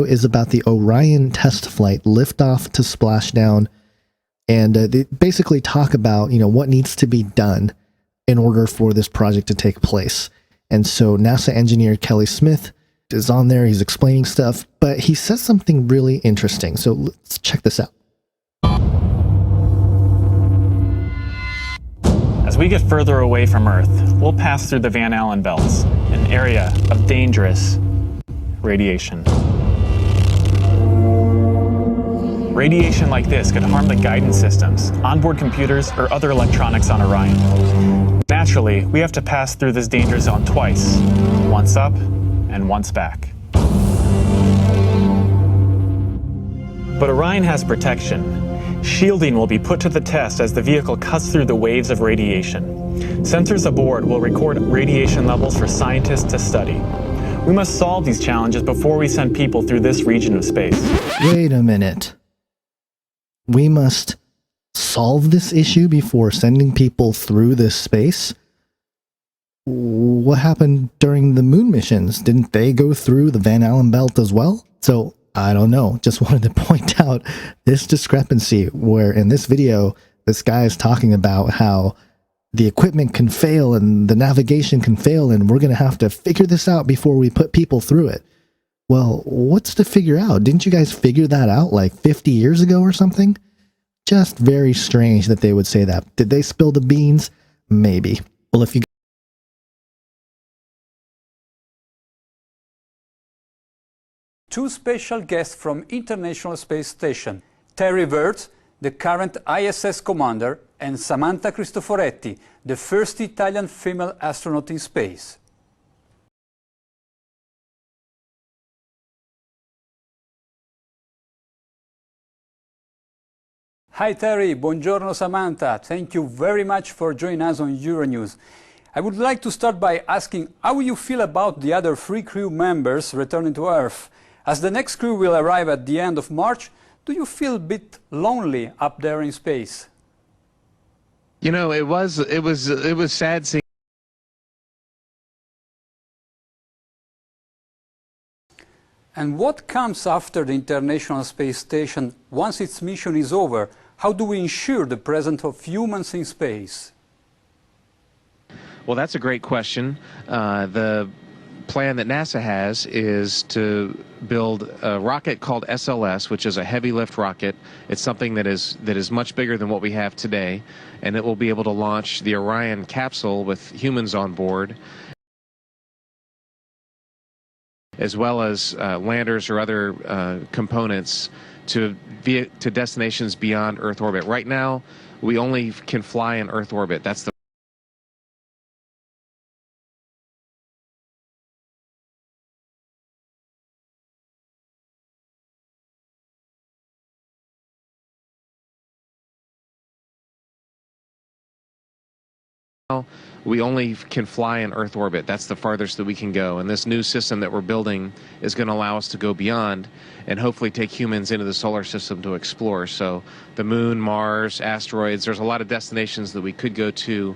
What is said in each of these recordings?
is about the Orion test flight, liftoff to splashdown, and they basically talk about, what needs to be done in order for this project to take place. And so NASA engineer Kelly Smith is on there. He's explaining stuff, but he says something really interesting. So let's check this out. As we get further away from Earth, we'll pass through the Van Allen belts, an area of dangerous radiation. Radiation like this could harm the guidance systems, onboard computers, or other electronics on Orion. Naturally, we have to pass through this danger zone twice, once up and once back. But Orion has protection. Shielding will be put to the test as the vehicle cuts through the waves of radiation. Sensors aboard will record radiation levels for scientists to study. We must solve these challenges before we send people through this region of space. Wait a minute. We must solve this issue before sending people through this space? What happened during the moon missions? Didn't they go through the Van Allen belt as well? So, I don't know. Just wanted to point out this discrepancy where in this video, this guy is talking about how the equipment can fail and the navigation can fail and we're going to have to figure this out before we put people through it. Well, what's to figure out? Didn't you guys figure that out like 50 years ago or something? Just very strange that they would say that. Did they spill the beans? Maybe. Well, if you Two special guests from International Space Station, Terry Virts, the current ISS commander, and Samantha Cristoforetti, the first Italian female astronaut in space. Hi Terry, buongiorno Samantha. Thank you very much for joining us on Euronews. I would like to start by asking how you feel about the other 3 crew members returning to Earth. As the next crew will arrive at the end of March, do you feel a bit lonely up there in space? You know, it was sad seeing. And what comes after the International Space Station once its mission is over? How do we ensure the presence of humans in space? Well, that's a great question. The plan that NASA has is to build a rocket called SLS, which is a heavy lift rocket. It's something that is much bigger than what we have today, and it will be able to launch the Orion capsule with humans on board, as well as landers or other components to destinations beyond Earth orbit. Right now, we only can fly in Earth orbit. That's the we only can fly in Earth orbit. That's the farthest that we can go. And this new system that we're building is going to allow us to go beyond and hopefully take humans into the solar system to explore. So the moon, Mars, asteroids, there's a lot of destinations that we could go to.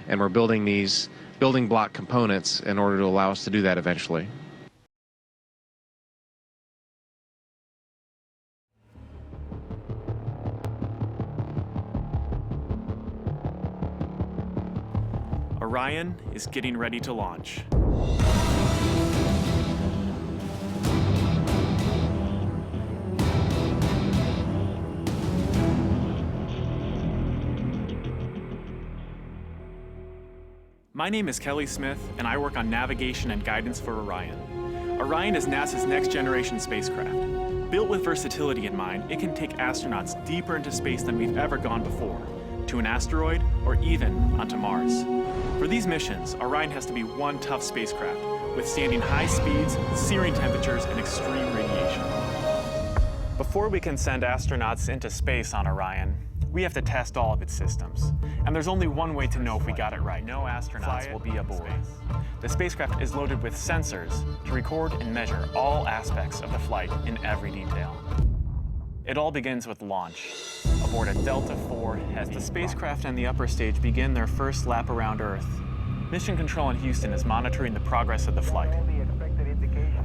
And we're building these building block components in order to allow us to do that eventually. Orion is getting ready to launch. My name is Kelly Smith, and I work on navigation and guidance for Orion. Orion is NASA's next-generation spacecraft. Built with versatility in mind, it can take astronauts deeper into space than we've ever gone before, to an asteroid or even onto Mars. For these missions, Orion has to be one tough spacecraft, withstanding high speeds, searing temperatures, and extreme radiation. Before we can send astronauts into space on Orion, we have to test all of its systems. And there's only one way to know if we got it right. No astronauts will be aboard. The spacecraft is loaded with sensors to record and measure all aspects of the flight in every detail. It all begins with launch, aboard a Delta IV Heavy. As the spacecraft and the upper stage begin their first lap around Earth, Mission Control in Houston is monitoring the progress of the flight.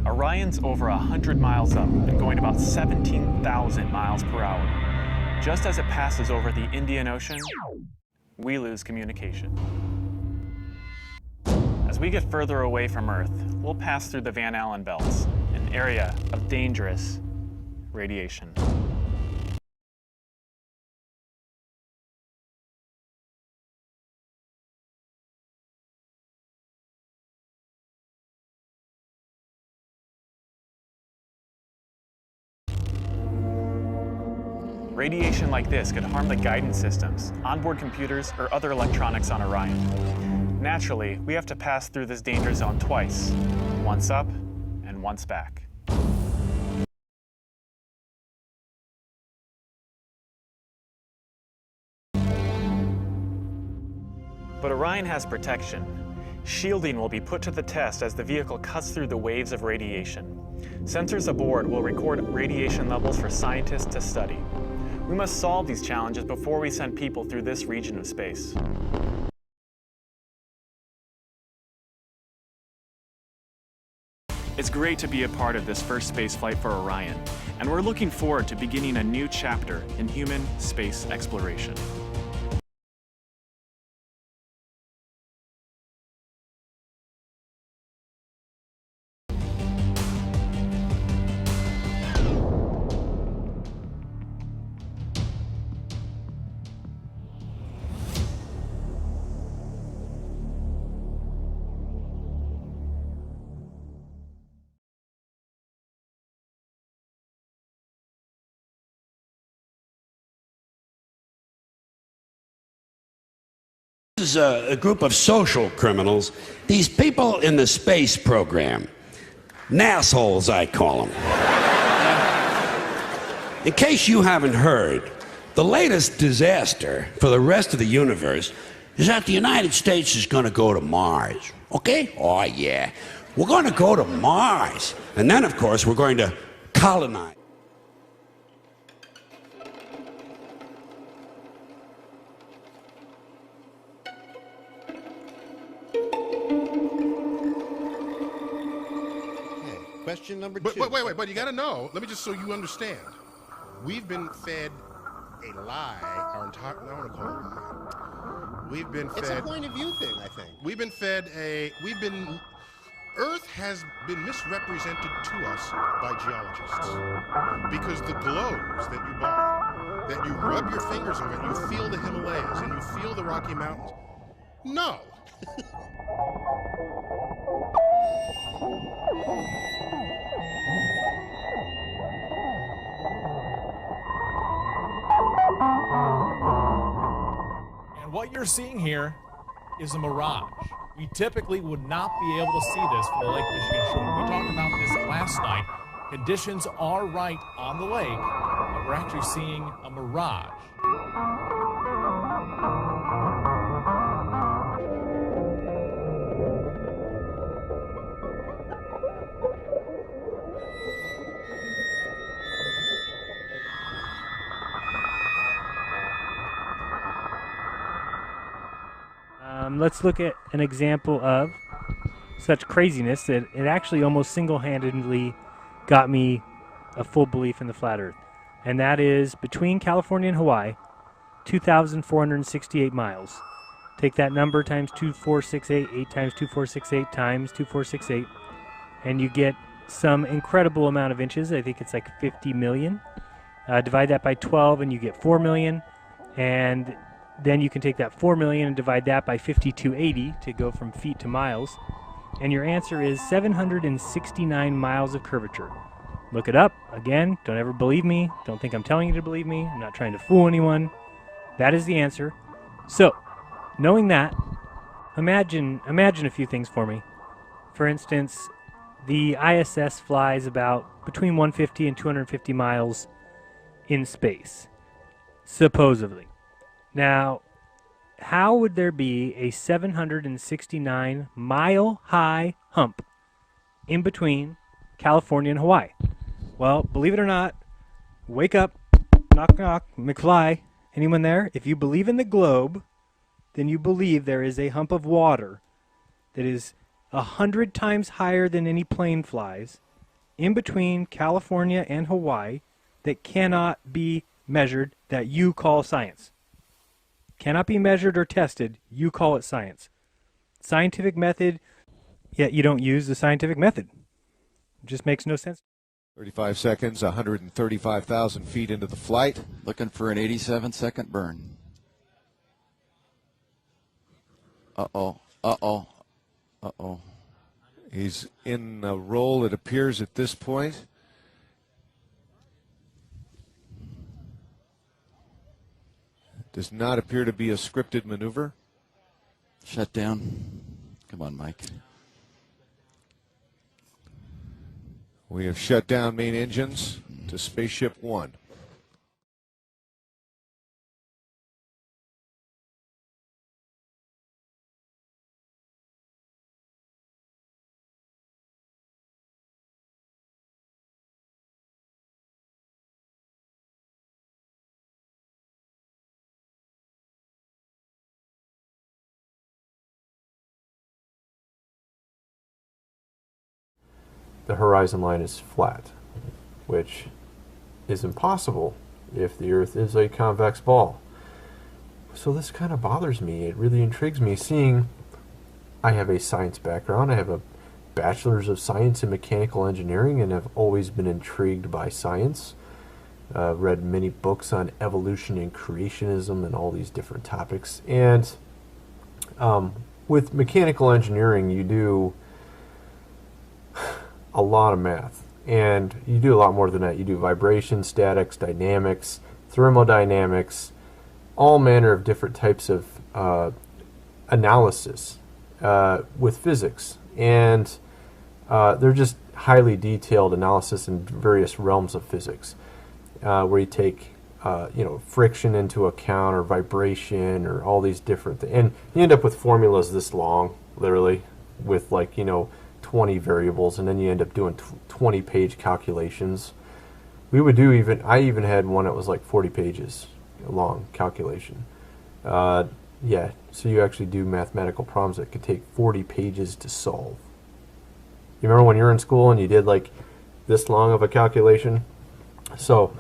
Orion's over 100 miles up and going about 17,000 miles per hour. Just as it passes over the Indian Ocean, we lose communication. As we get further away from Earth, we'll pass through the Van Allen belts, an area of dangerous radiation. Radiation like this could harm the guidance systems, onboard computers, or other electronics on Orion. Naturally, we have to pass through this danger zone twice, once up and once back. But Orion has protection. Shielding will be put to the test as the vehicle cuts through the waves of radiation. Sensors aboard will record radiation levels for scientists to study. We must solve these challenges before we send people through this region of space. It's great to be a part of this first space flight for Orion, and we're looking forward to beginning a new chapter in human space exploration. This is a group of social criminals. These people in the space program. Nassholes, I call them. In case you haven't heard, the latest disaster for the rest of the universe is that the United States is going to go to Mars. Okay? Oh, yeah. We're going to go to Mars. And then, of course, we're going to colonize. Question number two. Wait, but you gotta know, let me just so you understand. We've been fed a lie our entire, I want to call it a lie. We've been fed. It's a point of view thing, I think. Earth has been misrepresented to us by geologists. Because the globes that you buy, that you rub your fingers over, and you feel the Himalayas, and you feel the Rocky Mountains. No. And what you're seeing here is a mirage. We typically would not be able to see this from the Lake Michigan shore. We talked about this last night. Conditions are right on the lake, but we're actually seeing a mirage. Let's look at an example of such craziness that it actually almost single-handedly got me a full belief in the flat Earth. And that is between California and Hawaii, 2,468 miles. Take that number times 2468, 8 times 2468 times 2468, and you get some incredible amount of inches. I think it's like 50 million. Divide that by 12 and you get 4 million. And then you can take that 4 million and divide that by 5280 to go from feet to miles. And your answer is 769 miles of curvature. Look it up. Again, don't ever believe me. Don't think I'm telling you to believe me. I'm not trying to fool anyone. That is the answer. So, knowing that, imagine a few things for me. For instance, the ISS flies about between 150 and 250 miles in space, supposedly. Now, how would there be a 769-mile-high hump in between California and Hawaii? Well, believe it or not, wake up, knock knock, McFly, anyone there? If you believe in the globe, then you believe there is a hump of water that is 100 times higher than any plane flies in between California and Hawaii that cannot be measured, that you call science. Cannot be measured or tested, you call it science. Scientific method, yet you don't use the scientific method. It just makes no sense. 35 seconds, 135,000 feet into the flight. Looking for an 87-second burn. Uh-oh, uh-oh, uh-oh. He's in a roll, it appears, at this point. Does not appear to be a scripted maneuver. Shut down. Come on, Mike. We have shut down main engines to Spaceship One. The horizon line is flat, which is impossible if the Earth is a convex ball. So this kind of bothers me. It really intrigues me, seeing I have a science background. I have a bachelor's of science in mechanical engineering and have always been intrigued by science. Read many books on evolution and creationism and all these different topics. And with mechanical engineering, you do a lot of math, and you do a lot more than that. You do vibration, statics, dynamics, thermodynamics, all manner of different types of analysis with physics, and they're just highly detailed analysis in various realms of physics, where you take friction into account, or vibration, or all these different things, and you end up with formulas this long, literally, with 20 variables, and then you end up doing 20-page calculations. I even had one that was like 40 pages long calculation. Yeah, so you actually do mathematical problems that could take 40 pages to solve. You remember when you were in school and you did like this long of a calculation? So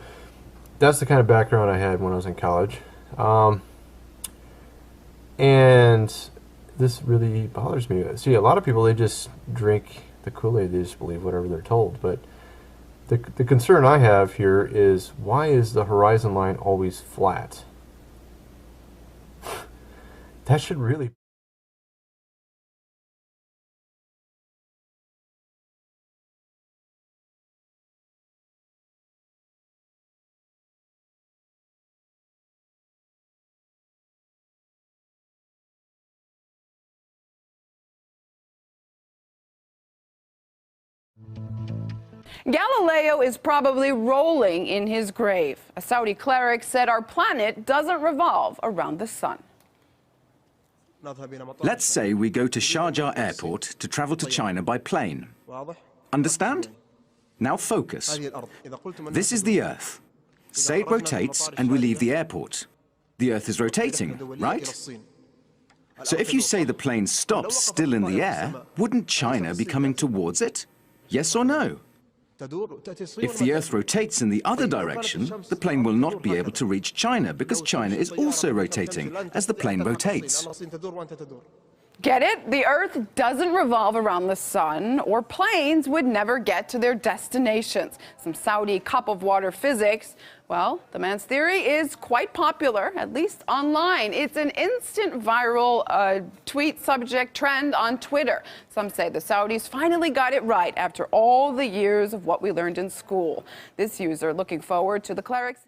that's the kind of background I had when I was in college. And this really bothers me. See, a lot of people, they just drink the Kool-Aid, they just believe whatever they're told. But the concern I have here is, why is the horizon line always flat? That should really... Galileo is probably rolling in his grave. A Saudi cleric said our planet doesn't revolve around the sun. Let's say we go to Sharjah Airport to travel to China by plane. Understand? Now focus. This is the Earth. Say it rotates and we leave the airport. The Earth is rotating, right? So if you say the plane stops still in the air, wouldn't China be coming towards it? Yes or no? If the Earth rotates in the other direction, the plane will not be able to reach China because China is also rotating as the plane rotates. Get it? The Earth doesn't revolve around the sun, or planes would never get to their destinations. Some Saudi cup of water physics. Well, the man's theory is quite popular, at least online. It's an instant viral tweet subject trend on Twitter. Some say the Saudis finally got it right after all the years of what we learned in school. This user looking forward to the cleric's